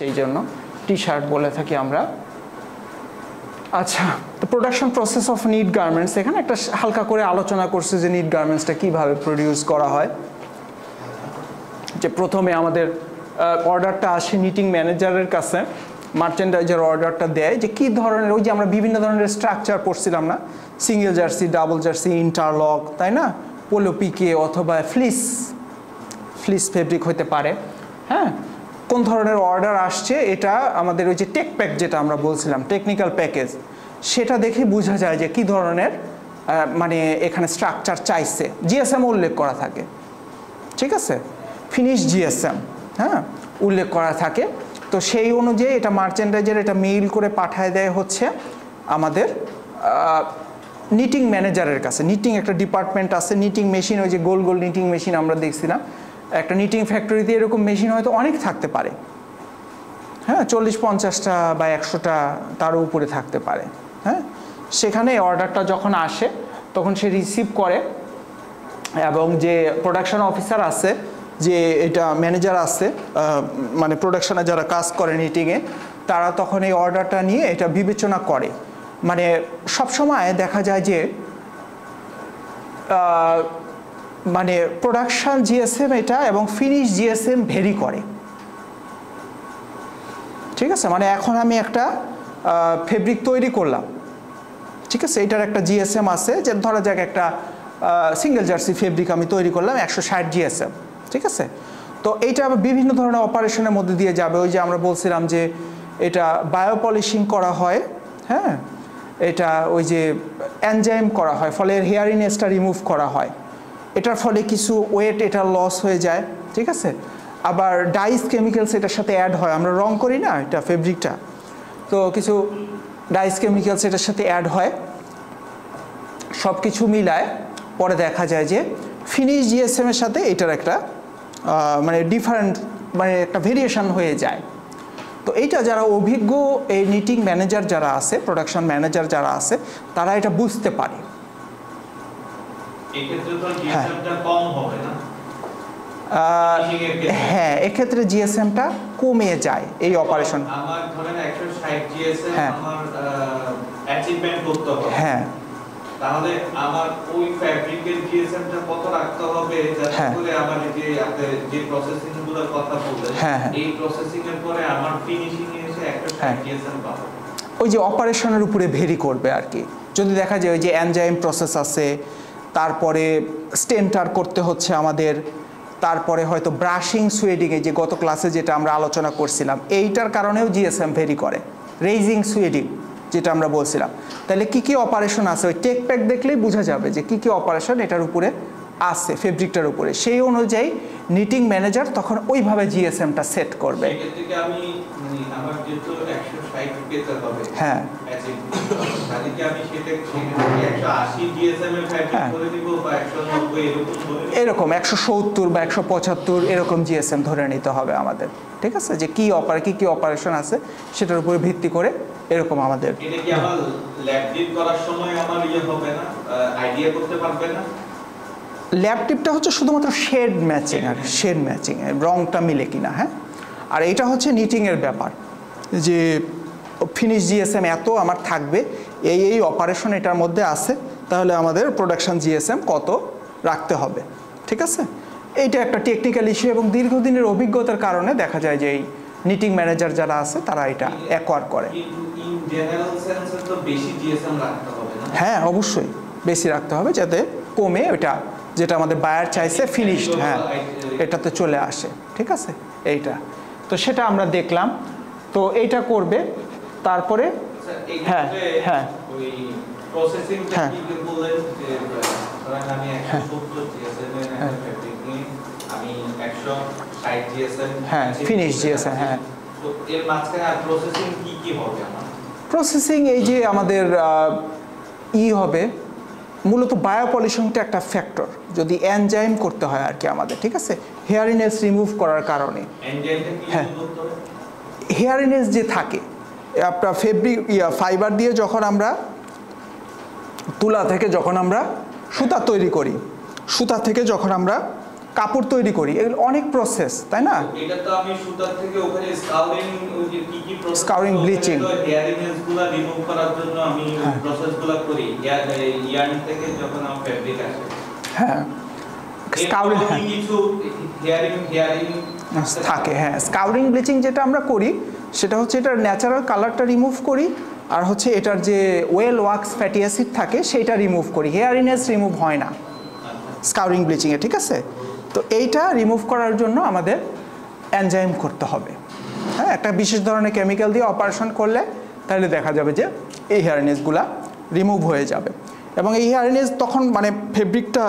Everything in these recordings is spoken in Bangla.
সেই জন্য টি-শার্ট বলে থাকি আমরা। আচ্ছা, তো production process of knit garments, এখানে একটা হালকা করে আলোচনা করছে যে নিট গার্মেন্টসটা কীভাবে প্রডিউস করা হয়। যে প্রথমে আমাদের অর্ডারটা আসে নিটিং ম্যানেজারের কাছে, মার্চেন্ডাইজার অর্ডারটা দেয় যে কী ধরনের, ওই যে আমরা বিভিন্ন ধরনের স্ট্রাকচার পড়ছিলাম না, single jersey, double jersey, interlock, তাই না, পোলো পিকে অথবা ফ্লিস ফেব্রিক হতে পারে। হ্যাঁ, কোন ধরনের অর্ডার আসছে এটা আমাদের ওই যে টেক প্যাক যেটা আমরা বলছিলাম, টেকনিক্যাল প্যাকেজ, সেটা দেখে বোঝা যায় যে কী ধরনের মানে এখানে স্ট্রাকচার চাইছে। জিএসএম উল্লেখ করা থাকে, ঠিক আছে, ফিনিশ জিএসএম, হ্যাঁ, উল্লেখ করা থাকে। তো সেই অনুযায়ী এটা মার্চেন্ডাইজার এটা মেইল করে পাঠায় দেয় হচ্ছে আমাদের নিটিং ম্যানেজারের কাছে। নিটিং একটা ডিপার্টমেন্ট আছে, নিটিং মেশিন, ওই যে গোল গোল নিটিং মেশিন আমরা দেখছিলাম, একটা নিটিং ফ্যাক্টরিতে এরকম মেশিন হয়তো অনেক থাকতে পারে, হ্যাঁ, 40-50টা বা 100টা তারও উপরে থাকতে পারে। হ্যাঁ, সেখানে অর্ডারটা যখন আসে তখন সে রিসিভ করে, এবং যে প্রোডাকশন অফিসার আছে, যে এটা ম্যানেজার আছে, মানে প্রোডাকশনে যারা কাজ করে নিটিংয়ে, তারা তখন এই অর্ডারটা নিয়ে এটা বিবেচনা করে। মানে সবসময় দেখা যায় যে মানে প্রোডাকশন জিএসএম এটা এবং ফিনিশ জিএসএম ভেরি করে, ঠিক আছে। মানে এখন আমি একটা ফেব্রিক তৈরি করলাম, ঠিক আছে, এটার একটা জিএসএম আছে, যে ধরা যাক একটা সিঙ্গেল জার্সি ফেব্রিক আমি তৈরি করলাম 160 জিএসএম, ঠিক আছে। তো এইটা আবার বিভিন্ন ধরনের অপারেশনের মধ্যে দিয়ে যাবে। ওই যে আমরা বলছিলাম যে এটা বায়োপলিশিং করা হয়, হ্যাঁ, এটা ওই যে এনজাইম করা হয়, ফলে হেয়ারিনেসটা রিমুভ করা হয়, এটার ফলে কিছু ওয়েট এটা লস হয়ে যায়, ঠিক আছে। আবার ডাইস কেমিক্যালস এটার সাথে অ্যাড হয়, আমরা রং করি না এটা ফেব্রিকটা, তো কিছু ডাইস কেমিক্যালস এটার সাথে অ্যাড হয়, সব কিছু মিলায় পরে দেখা যায় যে ফিনিশ জিএসএম এর সাথে এটার একটা মানে ডিফারেন্ট, মানে একটা ভেরিয়েশন হয়ে যায়। তো এইটা যারা অভিজ্ঞ এই নিটিং ম্যানেজার যারা আছে, প্রোডাকশন ম্যানেজার যারা আছে, তারা এটা বুঝতে পারে। হ্যাঁ, এক্ষেত্রে জিএসএমটা কমে যায় এই অপারেশন। হ্যাঁ, হ্যাঁ, তাহলে আমার ওই ফ্যাব্রিকের জিএসএমটা কত রাখতে হবে যাতে করে আমার যে প্রসেসিং গুলোর কথা বললেন, এই প্রসেসিং এর পরে আমার ফিনিশিং এ এসে একটা জিএসএম পাবো। ওই যে অপারেশনের উপরে ভেরি করবে আর কি। যদি দেখা যায় ওই যে এনজাইম প্রসেস আছে, তারপরে স্টেন্টার করতে হচ্ছে আমাদের, তারপরে হয়তো ব্রাশিং সুয়েডিংয়ে যে গত ক্লাসে যেটা আমরা আলোচনা করছিলাম, এইটার কারণেও জিএসএম ভেরি করে, রেইজিং সুয়েডিং যেটা আমরা বলছিলাম। তাহলে কি কি অপারেশন আছে, ওই টেক প্যাক দেখলেই বোঝা যাবে যে কি কি অপারেশন এটার উপরে আছে, ফেব্রিকটার উপরে। সেই অনুযায়ী নিটিং ম্যানেজার তখন ওইভাবে জিএসএমটা সেট করবে। হ্যাঁ, এরকম 170 বা 175 এরকম জিএসএম ধরে নিতে হবে আমাদের, ঠিক আছে, যে কি কি অপারেশন আছে সেটার উপরে ভিত্তি করে এরকম আমাদের। এটা কি আমার ল্যাব ডিপ করার সময় আমার হবে না, আইডিয়া করতে পারবে না? ল্যাব টিপটা হচ্ছে শুধুমাত্র শেড ম্যাচিং, আর শেড ম্যাচিং রংটা মিলে কিনা। হ্যাঁ, আর এটা হচ্ছে নিটিংয়ের ব্যাপার, যে ফিনিশ জিএসএম এত আমার থাকবে, এই অপারেশন এটার মধ্যে আছে, তাহলে আমাদের প্রোডাকশন জিএসএম কত রাখতে হবে, ঠিক আছে। এইটা একটা টেকনিক্যাল ইস্যু, এবং দীর্ঘদিনের অভিজ্ঞতার কারণে দেখা যায় যে এই নিটিং ম্যানেজার যারা আছে তারা এটা অ্যাকোয়ার করে। হ্যাঁ, অবশ্যই বেশি রাখতে হবে, যাতে কমে ওটা যেটা আমাদের বায়ার চাইছে ফিনিশড, হ্যাঁ, এটাতে চলে আসে, ঠিক আছে। এইটা তো সেটা আমরা দেখলাম, তো এইটা করবে। তারপরে হ্যাঁ, হ্যাঁ, হ্যাঁ, হ্যাঁ, ফিনিশ জিএসএম, হ্যাঁ। প্রসেসিং এই যে আমাদের হবে মূলত বায়োপলিশিংটা একটা ফ্যাক্টর, যদি এনজাইম করতে হয় আর কি আমাদের, ঠিক আছে, হেয়ারিনেস রিমুভ করার কারণে। হ্যাঁ, হেয়ারিনেস যে থাকে আপনার ফেব্রিক ফাইবার দিয়ে যখন আমরা তুলা থেকে যখন আমরা সুতা তৈরি করি, সুতা থেকে যখন আমরা কাপড় তৈরি করি, এগুলো অনেক প্রসেস, তাই না? এটা তো আমি সুতা থেকে ওখানে স্কাউরিং, ওই যে কি কি প্রসেস, স্কাউরিং, ব্লিচিং, হেয়ারিং এজগুলো রিমুভ করার জন্য আমি প্রসেসগুলো করি ইয়ার্ন থেকে যখন আমার ফেব্রিক আসে। হ্যাঁ, স্কাউরিং কিছু হেয়ারিং থাকে। হ্যাঁ, স্কাউরিং ব্লিচিং যেটা আমরা করি সেটা হচ্ছে এটার ন্যাচারাল কালারটা রিমুভ করি, আর হচ্ছে এটার যে ওয়েল ওয়াক্স ফ্যাটি অ্যাসিড থাকে সেইটা রিমুভ করি। হেয়ারিনেস রিমুভ হয় না স্কাউরিং ব্লিচিংয়ে, ঠিক আছে? তো এইটা রিমুভ করার জন্য আমাদের এনজাইম করতে হবে। হ্যাঁ, একটা বিশেষ ধরনের কেমিক্যাল দিয়ে অপারেশন করলে তাহলে দেখা যাবে যে এই হেয়ারিনেসগুলা রিমুভ হয়ে যাবে, এবং এই হেয়ারিনেস তখন মানে ফেব্রিকটা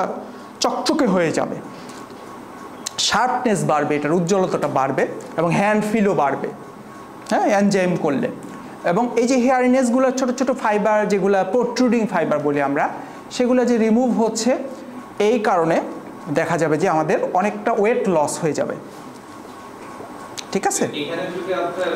চকচকে হয়ে যাবে, শার্পনেস বাড়বে, এটার উজ্জ্বলতাটা বাড়বে, এবং হ্যান্ড ফিলও বাড়বে, হ্যাঁ, এনজাইম করলে। এবং এই যে হেয়ারিনেসগুলো ছোট ছোট ফাইবার, যেগুলো প্রোট্রুডিং ফাইবার বলি আমরা, সেগুলো যে রিমুভ হচ্ছে, এই কারণে দেখা যাবে যে আমাদের অনেকটা ওয়েট লস হয়ে যাবে, ঠিক আছে? এখানে যদি আপনার